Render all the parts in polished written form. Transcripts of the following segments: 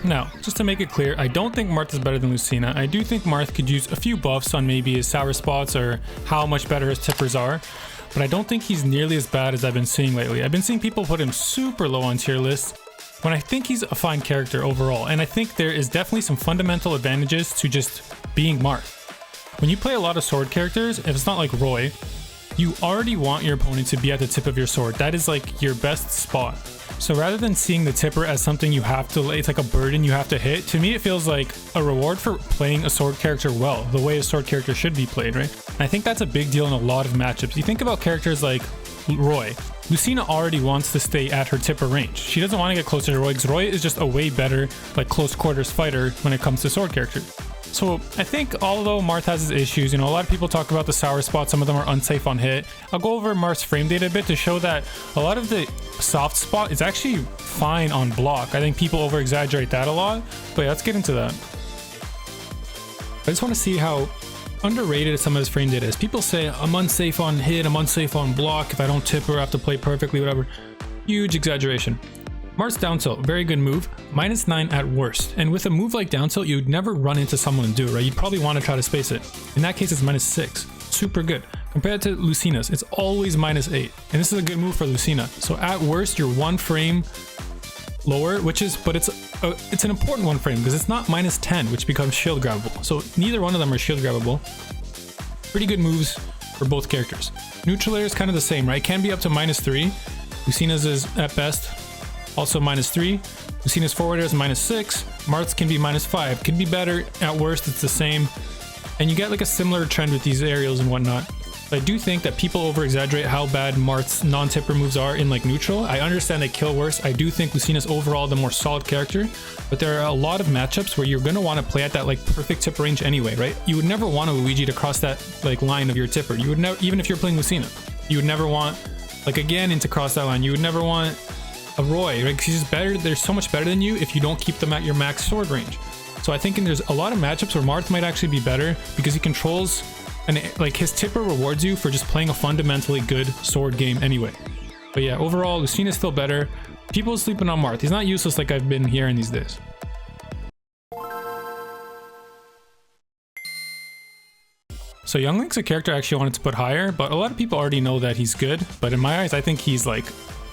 Now, just to make it clear, I don't think Marth is better than Lucina. I do think Marth could use a few buffs on maybe his sour spots or how much better his tippers are, but I don't think he's nearly as bad as I've been seeing lately. I've been seeing people put him super low on tier lists, when I think he's a fine character overall, and I think there is definitely some fundamental advantages to just being Marth. When you play a lot of sword characters, if it's not like Roy, you already want your opponent to be at the tip of your sword. That is like your best spot. So rather than seeing the tipper as something you have to, it's like a burden you have to hit, to me it feels like a reward for playing a sword character well, the way a sword character should be played, right? And I think that's a big deal in a lot of matchups. You think about characters like Roy. Lucina already wants to stay at her tipper range. She doesn't want to get closer to Roy because Roy is just a way better like close quarters fighter when it comes to sword characters. So I think although Marth has his issues, you know, a lot of people talk about the sour spots, some of them are unsafe on hit. I'll go over Marth's frame data a bit to show that a lot of the soft spot is actually fine on block. I think people over exaggerate that a lot, but yeah, let's get into that. I just want to see how underrated some of his frame data is. People say I'm unsafe on hit, I'm unsafe on block, if I don't tipper I have to play perfectly, whatever. Huge exaggeration. Marth's down tilt, very good move, -9 at worst. And with a move like down tilt, you'd never run into someone and do it, right? You'd probably want to try to space it. In that case, it's -6. Super good. Compared to Lucina's, it's always -8. And this is a good move for Lucina. So at worst, you're one frame lower, but it's an important one frame because it's not -10, which becomes shield grabbable. So neither one of them are shield grabbable. Pretty good moves for both characters. Neutral air is kind of the same, right? Can be up to -3. Lucina's is at best also -3. Lucina's forward air is -6. Marth's can be -5. Can be better. At worst, it's the same. And you get like a similar trend with these aerials and whatnot. But I do think that people over exaggerate how bad Marth's non-tipper moves are in like neutral. I understand they kill worse. I do think Lucina's overall the more solid character, but there are a lot of matchups where you're going to want to play at that like perfect tip range anyway, right? You would never want a Luigi to cross that like line of your tipper. You would never, even if you're playing Lucina, you would never want like a Ganon to cross that line. You would never want a Roy, right? Because he's better. They're so much better than you if you don't keep them at your max sword range. So I think there's a lot of matchups where Marth might actually be better because he controls, and like his tipper rewards you for just playing a fundamentally good sword game anyway. But yeah, overall, Lucina's still better. People are sleeping on Marth. He's not useless like I've been hearing these days. So Young Link's a character I actually wanted to put higher, but a lot of people already know that he's good. But in my eyes, I think he's like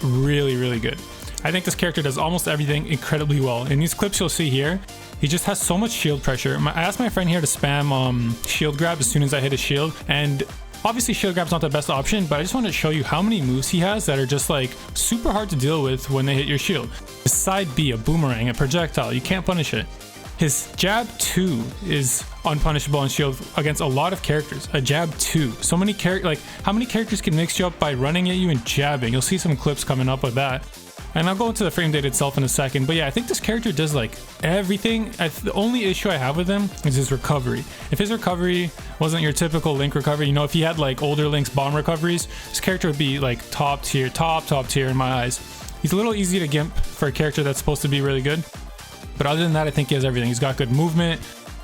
really, really good. I think this character does almost everything incredibly well. In these clips you'll see here, he just has so much shield pressure. I asked my friend here to spam shield grab as soon as I hit a shield, and obviously shield grab's not the best option, but I just wanted to show you how many moves he has that are just like super hard to deal with when they hit your shield. His side B, a boomerang, a projectile, you can't punish it. His jab 2 is unpunishable on shield against a lot of characters. A jab 2. So many like how many characters can mix you up by running at you and jabbing? You'll see some clips coming up with that. And I'll go into the frame data itself in a second. But yeah, I think this character does like everything. The only issue I have with him is his recovery. If his recovery wasn't your typical Link recovery, you know, if he had like older Link's bomb recoveries, this character would be like top tier in my eyes. He's a little easy to gimp for a character that's supposed to be really good. But other than that, I think he has everything. He's got good movement.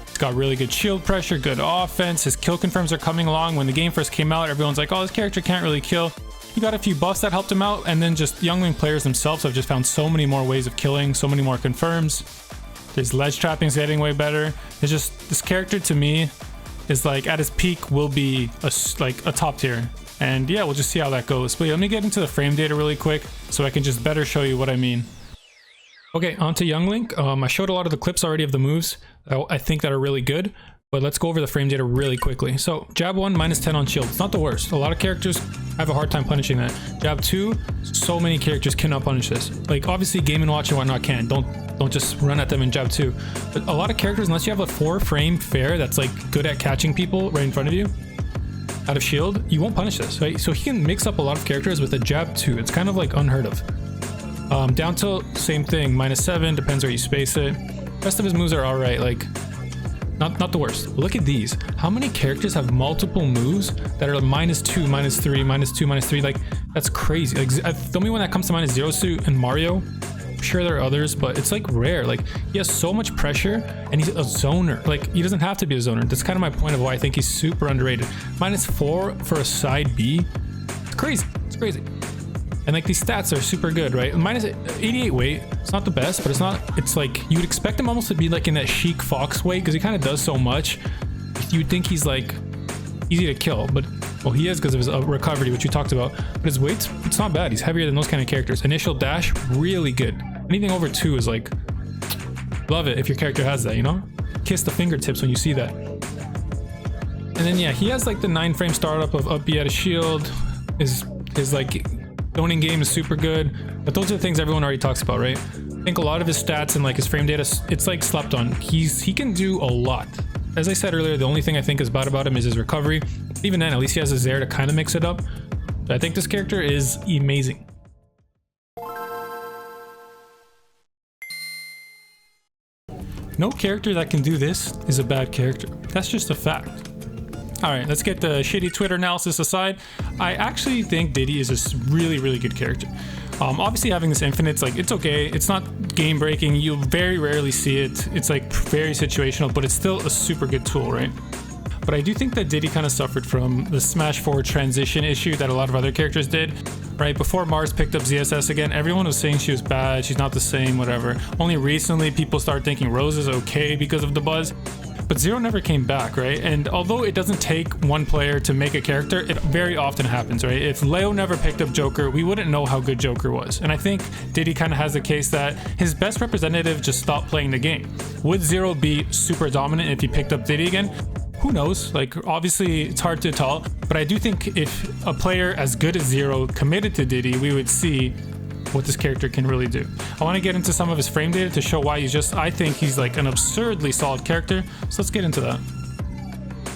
He's got really good shield pressure, good offense. His kill confirms are coming along. When the game first came out, everyone's like, oh, this character can't really kill. He got a few buffs that helped him out, and then just Young Link players themselves have just found so many more ways of killing, so many more confirms. His ledge trapping's getting way better. It's just, this character to me is like at his peak will be like a top tier. And yeah, we'll just see how that goes. But yeah, let me get into the frame data really quick so I can just better show you what I mean. Okay, on to Young Link. I showed a lot of the clips already of the moves I think that are really good, but let's go over the frame data really quickly. So jab 1, -10 on shield. It's not the worst. A lot of characters have a hard time punishing that. Jab 2, so many characters cannot punish this. Like obviously Game & Watch and whatnot can. Don't just run at them in jab 2. But a lot of characters, unless you have a 4-frame fair that's like good at catching people right in front of you out of shield, you won't punish this, right? So he can mix up a lot of characters with a jab 2. It's kind of like unheard of. Down tilt, same thing, -7, depends where you space it. Rest of his moves are all right, like not the worst. But look at these. How many characters have multiple moves that are -2, -3, -2, -3? Like that's crazy. Like the only one that comes to mind is Zero Suit and Mario. I'm sure there are others, but it's like rare. Like he has so much pressure, and he's a zoner. Like he doesn't have to be a zoner. That's kind of my point of why I think he's super underrated. -4 for a side B. It's crazy. It's crazy. And like these stats are super good, right? Minus 88 weight, it's not the best, but it's like, you'd expect him almost to be like in that chic Fox weight, because he kind of does so much. You'd think he's like easy to kill, but well, he is because of his recovery, which we talked about. But his weight, it's not bad. He's heavier than those kind of characters. Initial dash, really good. Anything over 2 is like, love it if your character has that, you know? Kiss the fingertips when you see that. And then yeah, he has like the 9-frame startup of up B at a shield. His like zoning game is super good, but those are the things everyone already talks about, right? I think a lot of his stats and like his frame data, it's like slept on. He can do a lot. As I said earlier, the only thing I think is bad about him is his recovery. Even then, at least he has his Zaire to kind of mix it up. But I think this character is amazing. No character that can do this is a bad character. That's just a fact. All right, let's get the shitty Twitter analysis aside. I actually think Diddy is a really, really good character. Obviously having this infinite's like, it's okay. It's not game breaking. You'll very rarely see it. It's like very situational, but it's still a super good tool, right? But I do think that Diddy kind of suffered from the Smash 4 transition issue that a lot of other characters did, right? Before Marth picked up ZSS again, everyone was saying she was bad, she's not the same, whatever. Only recently people start thinking Rose is okay because of the buzz. But Zero never came back, right? And although it doesn't take one player to make a character, it very often happens, right? If Leo never picked up Joker, we wouldn't know how good Joker was. And I think Diddy kind of has the case that his best representative just stopped playing the game. Would Zero be super dominant if he picked up Diddy again? Who knows? Like, obviously it's hard to tell, but I do think if a player as good as Zero committed to Diddy, we would see what this character can really do. I want to get into some of his frame data to show why I think he's like an absurdly solid character. So let's get into that.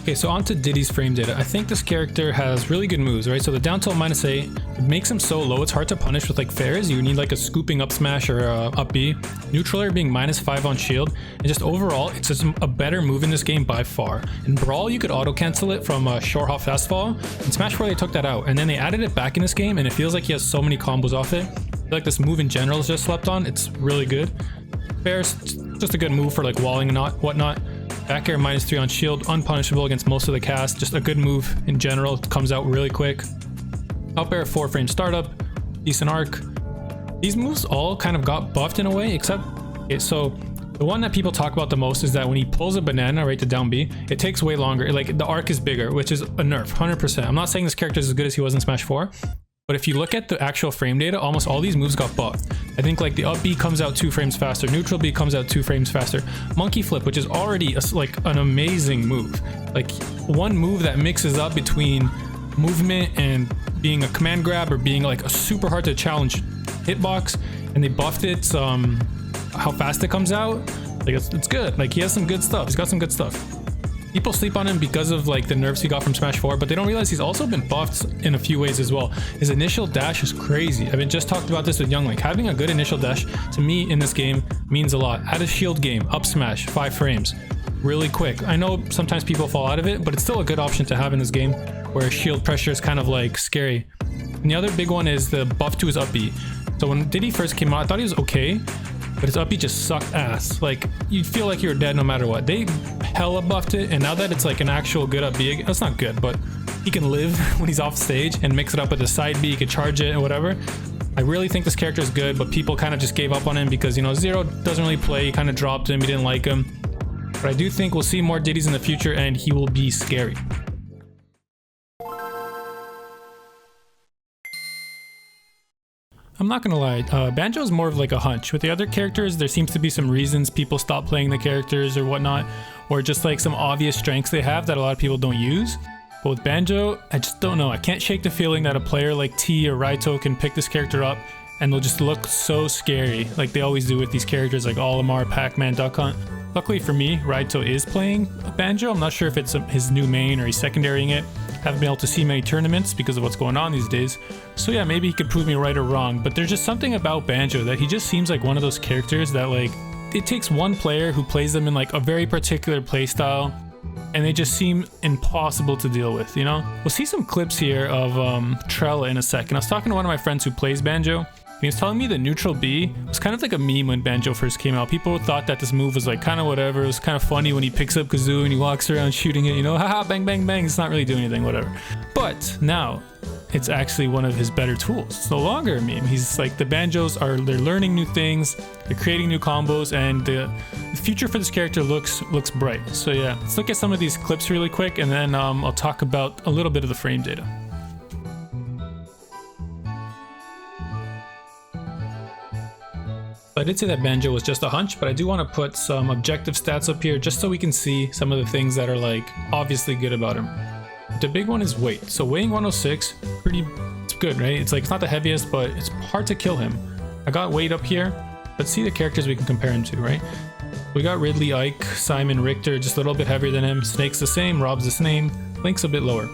Okay, so on to Diddy's frame data. I think this character has really good moves, right? So the down tilt -8, it makes him so low, it's hard to punish with like fairs. You need like a scooping up smash or up B. Neutral air being -5 on shield. And just overall, it's just a better move in this game by far. In Brawl, you could auto cancel it from short hop fast fall. In Smash 4, they took that out. And then they added it back in this game, and it feels like he has so many combos off it. I feel like this move in general is just slept on. It's really good. Fair's just a good move for like walling and whatnot. Back air -3 on shield, unpunishable against most of the cast. Just a good move in general. It comes out really quick. Up air 4-frame startup, decent arc. These moves all kind of got buffed in a way, except okay, so the one that people talk about the most is that when he pulls a banana right to down B, it takes way longer. Like the arc is bigger, which is a nerf, 100%. I'm not saying this character is as good as he was in Smash 4. But if you look at the actual frame data, almost all these moves got buffed. I think like the up B comes out 2 frames faster, neutral B comes out 2 frames faster. Monkey flip, which is already like an amazing move. Like one move that mixes up between movement and being a command grab or being like a super hard to challenge hitbox, and they buffed it how fast it comes out. Like it's good. Like he has some good stuff. He's got some good stuff. People sleep on him because of like the nerfs he got from Smash 4, but they don't realize he's also been buffed in a few ways as well. His initial dash is crazy. I've just talked about this with Young Link. Having a good initial dash to me in this game means a lot. At a shield game, up smash, 5 frames, really quick. I know sometimes people fall out of it, but it's still a good option to have in this game where shield pressure is kind of like scary. And the other big one is the buff to his up B. So when Diddy first came out, I thought he was okay, but his up B just sucked ass. Like you'd feel like you were dead no matter what. They hella buffed it, and now that it's like an actual good up B, that's not good, but he can live when he's off stage and mix it up with a side B. He could charge it and whatever. I really think this character is good, but people kind of just gave up on him because, you know, Zero doesn't really play. He kind of dropped him. He didn't like him. But I do think we'll see more Diddies in the future, and he will be scary. I'm not gonna lie, Banjo is more of like a hunch. With the other characters, there seems to be some reasons people stop playing the characters or whatnot, or just like some obvious strengths they have that a lot of people don't use. But with Banjo, I just don't know. I can't shake the feeling that a player like T or Raito can pick this character up and they'll just look so scary, like they always do with these characters like Olimar, Pac-Man, Duck Hunt. Luckily for me, Raito is playing Banjo. I'm not sure if it's his new main or he's secondarying it. Haven't been able to see many tournaments because of what's going on these days. So yeah, maybe he could prove me right or wrong, but there's just something about Banjo that he just seems like one of those characters that like, it takes one player who plays them in like a very particular playstyle, and they just seem impossible to deal with, you know? We'll see some clips here of Trella in a second. I was talking to one of my friends who plays Banjo. He was telling me the neutral B was kind of like a meme when Banjo first came out. People thought that this move was like kind of whatever. It was kind of funny when he picks up Kazoo and he walks around shooting it, you know, haha, bang, bang, bang. It's not really doing anything, whatever. But now, it's actually one of his better tools. It's no longer a meme. He's like, the Banjos they're learning new things, they're creating new combos, and the future for this character looks bright. So yeah, let's look at some of these clips really quick, and then I'll talk about a little bit of the frame data. I did say that Banjo was just a hunch, but I do want to put some objective stats up here just so we can see some of the things that are like obviously good about him. The big one is weight. So weighing 106, it's good, right? It's like, it's not the heaviest, but it's hard to kill him. I got weight up here. Let's see the characters we can compare him to, right? We got Ridley, Ike, Simon, Richter, just a little bit heavier than him. Snake's the same, Rob's the same, Link's a bit lower.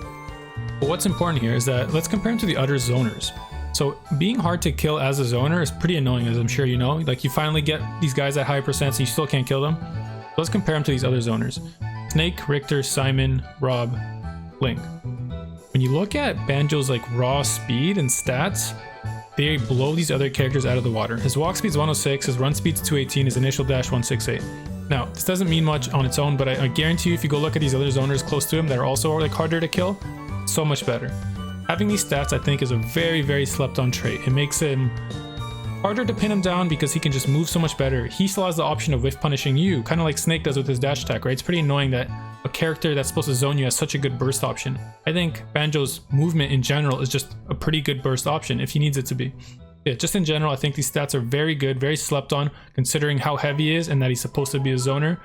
But what's important here is that let's compare him to the other zoners. So being hard to kill as a zoner is pretty annoying, as I'm sure you know. Like, you finally get these guys at high percents and you still can't kill them. So let's compare them to these other zoners. Snake, Richter, Simon, Rob, Link. When you look at Banjo's like raw speed and stats, they blow these other characters out of the water. His walk speed's 106, his run speed's 218, his initial dash 168. Now, this doesn't mean much on its own, but I guarantee you if you go look at these other zoners close to him that are also like harder to kill, so much better. Having these stats, I think, is a very, very slept on trait. It makes him harder to pin him down because he can just move so much better. He still has the option of whiff punishing you, kind of like Snake does with his dash attack, right? It's pretty annoying that a character that's supposed to zone you has such a good burst option. I think Banjo's movement in general is just a pretty good burst option if he needs it to be. Yeah, just in general, I think these stats are very good, very slept on, considering how heavy he is and that he's supposed to be a zoner.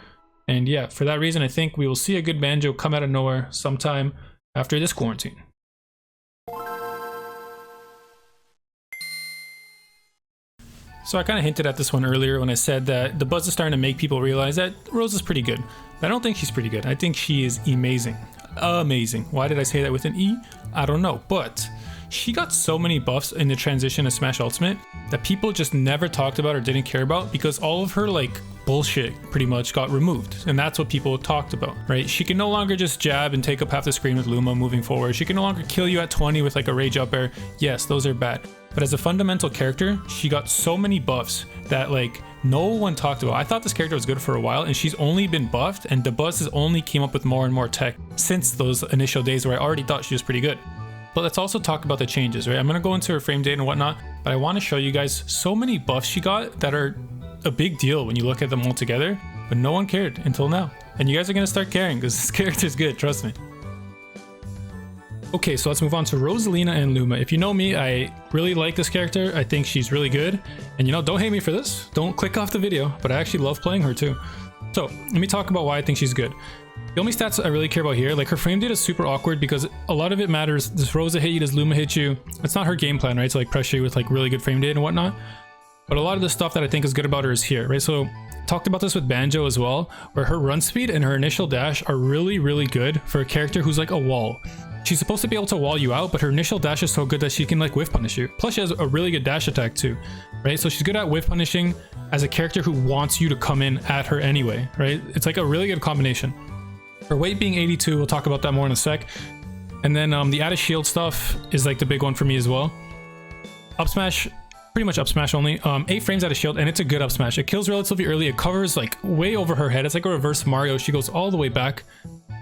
And yeah, for that reason, I think we will see a good Banjo come out of nowhere sometime after this quarantine. So I kind of hinted at this one earlier when I said that the buzz is starting to make people realize that Rose is pretty good. But I don't think she's pretty good. I think she is amazing. Amazing. Why did I say that with an E? I don't know. But she got so many buffs in the transition to Smash Ultimate that people just never talked about or didn't care about because all of her like bullshit pretty much got removed. And that's what people talked about, right? She can no longer just jab and take up half the screen with Luma moving forward. She can no longer kill you at 20 with like a rage up air. Yes, those are bad. But as a fundamental character, she got so many buffs that like no one talked about. I thought this character was good for a while and she's only been buffed, and the buzz has only came up with more and more tech since those initial days where I already thought she was pretty good. But let's also talk about the changes, right? I'm gonna go into her frame data and whatnot, but I wanna show you guys so many buffs she got that are a big deal when you look at them all together, but no one cared until now. And you guys are gonna start caring because this character's good, trust me. Okay, so let's move on to Rosalina and Luma. If you know me, I really like this character. I think she's really good. And you know, don't hate me for this. Don't click off the video, but I actually love playing her too. So let me talk about why I think she's good. The only stats I really care about here, like her frame data is super awkward because a lot of it matters. Does Rosa hit you? Does Luma hit you? It's not her game plan, right? To like pressure you with like really good frame data and whatnot. But a lot of the stuff that I think is good about her is here, right? So talked about this with Banjo as well, where her run speed and her initial dash are really, really good for a character who's like a wall. She's supposed to be able to wall you out, but her initial dash is so good that she can like whiff punish you. Plus she has a really good dash attack too, right? So she's good at whiff punishing as a character who wants you to come in at her anyway, right? It's like a really good combination. Her weight being 82, we'll talk about that more in a sec. And then the added shield stuff is like the big one for me as well. Up smash, pretty much up smash only. 8 frames out of shield, and it's a good up smash. It kills relatively early. It covers like way over her head. It's like a reverse Mario. She goes all the way back.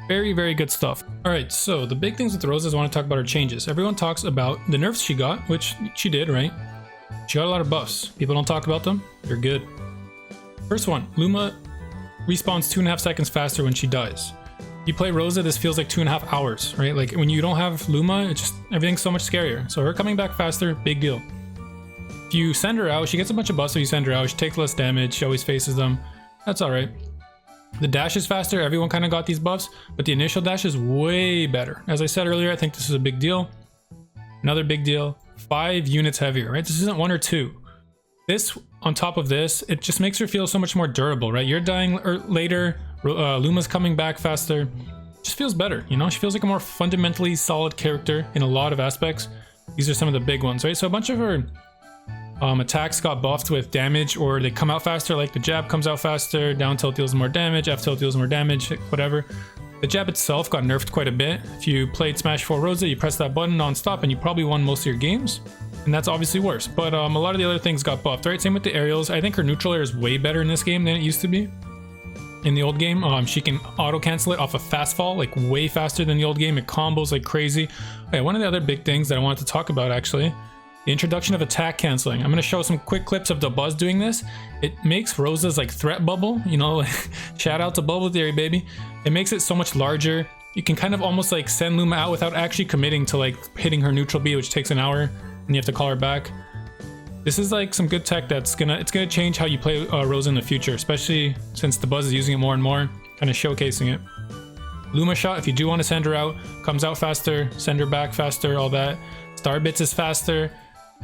Very, very good stuff. All right, so the big things with Roses, I want to talk about her changes. Everyone talks about the nerfs she got, which she did, right? She got a lot of buffs. People don't talk about them. They're good. First one, Luma respawns 2.5 seconds faster when she dies. You play Rosa, this feels like 2.5 hours, right? Like when you don't have Luma, it's just everything's so much scarier. So her coming back faster, big deal. If you send her out, she gets a bunch of buffs if you send her out. She takes less damage. She always faces them. That's all right. The dash is faster. Everyone kind of got these buffs, but the initial dash is way better. As I said earlier, I think this is a big deal. Another big deal, 5 units heavier, right? This isn't 1 or 2. This, on top of this, it just makes her feel so much more durable, right? You're dying later, Luma's coming back faster. Just feels better, you know? She feels like a more fundamentally solid character in a lot of aspects. These are some of the big ones, right? So a bunch of her attacks got buffed with damage, or they come out faster, like the jab comes out faster, down tilt deals more damage, F tilt deals more damage, whatever. The jab itself got nerfed quite a bit. If you played Smash 4 Rosa, you press that button non-stop and you probably won most of your games, and that's obviously worse. But a lot of the other things got buffed, right? Same with the aerials. I think her neutral air is way better in this game than it used to be. in the old game. She can auto cancel it off a fast fall, like way faster than the old game. It combos like crazy. Okay, one of the other big things that I wanted to talk about actually, the introduction of attack canceling. I'm going to show some quick clips of the Buzz doing this. It makes Rosa's like threat bubble, you know, shout out to Bubble Theory, baby. It makes it so much larger. You can kind of almost like send Luma out without actually committing to like hitting her neutral B, which takes an hour and you have to call her back. This is like some good tech that's gonna change how you play Rosa in the future, especially since the Buzz is using it more and more, kind of showcasing it. Luma shot, if you do want to send her out, comes out faster, send her back faster, all that. Star Bits is faster.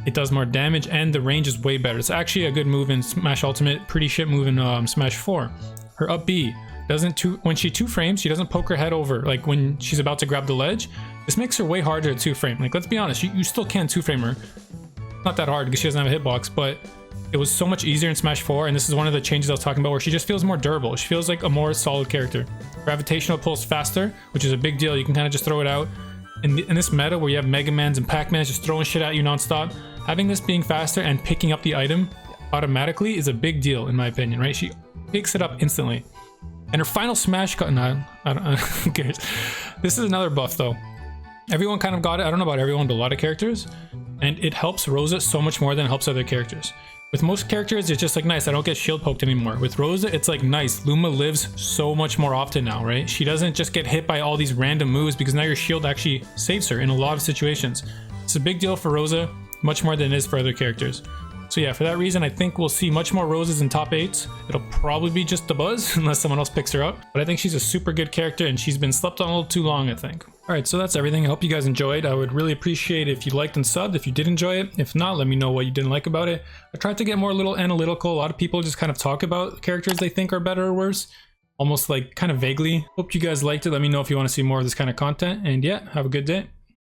It does more damage and the range is way better. It's actually a good move in Smash Ultimate, pretty shit move in Smash 4. Her up B doesn't when she 2-frames, she doesn't poke her head over like when she's about to grab the ledge. This makes her way harder to 2-frame. Like, let's be honest, you still can 2-frame her. Not that hard because she doesn't have a hitbox, but it was so much easier in Smash 4, and this is one of the changes I was talking about where she just feels more durable. She feels like a more solid character. Gravitational pulse faster, which is a big deal. You can kind of just throw it out. In this meta where you have Mega Mans and Pac-Mans just throwing shit at you nonstop, having this being faster and picking up the item automatically is a big deal in my opinion, right? She picks it up instantly. And her final smash cut, no, I don't who cares? This is another buff though. Everyone kind of got it. I don't know about everyone, but a lot of characters. And it helps Rosa so much more than it helps other characters. With most characters, it's just like, nice, I don't get shield poked anymore. With Rosa, it's like, nice, Luma lives so much more often now, right? She doesn't just get hit by all these random moves because now your shield actually saves her in a lot of situations. It's a big deal for Rosa, much more than it is for other characters. So yeah, for that reason, I think we'll see much more Roses in top 8s. It'll probably be just the Buzz, unless someone else picks her up. But I think she's a super good character, and she's been slept on a little too long, I think. Alright, so that's everything. I hope you guys enjoyed. I would really appreciate it if you liked and subbed, if you did enjoy it. If not, let me know what you didn't like about it. I tried to get more a little analytical. A lot of people just kind of talk about characters they think are better or worse, almost like kind of vaguely. Hope you guys liked it. Let me know if you want to see more of this kind of content. And yeah, have a good day.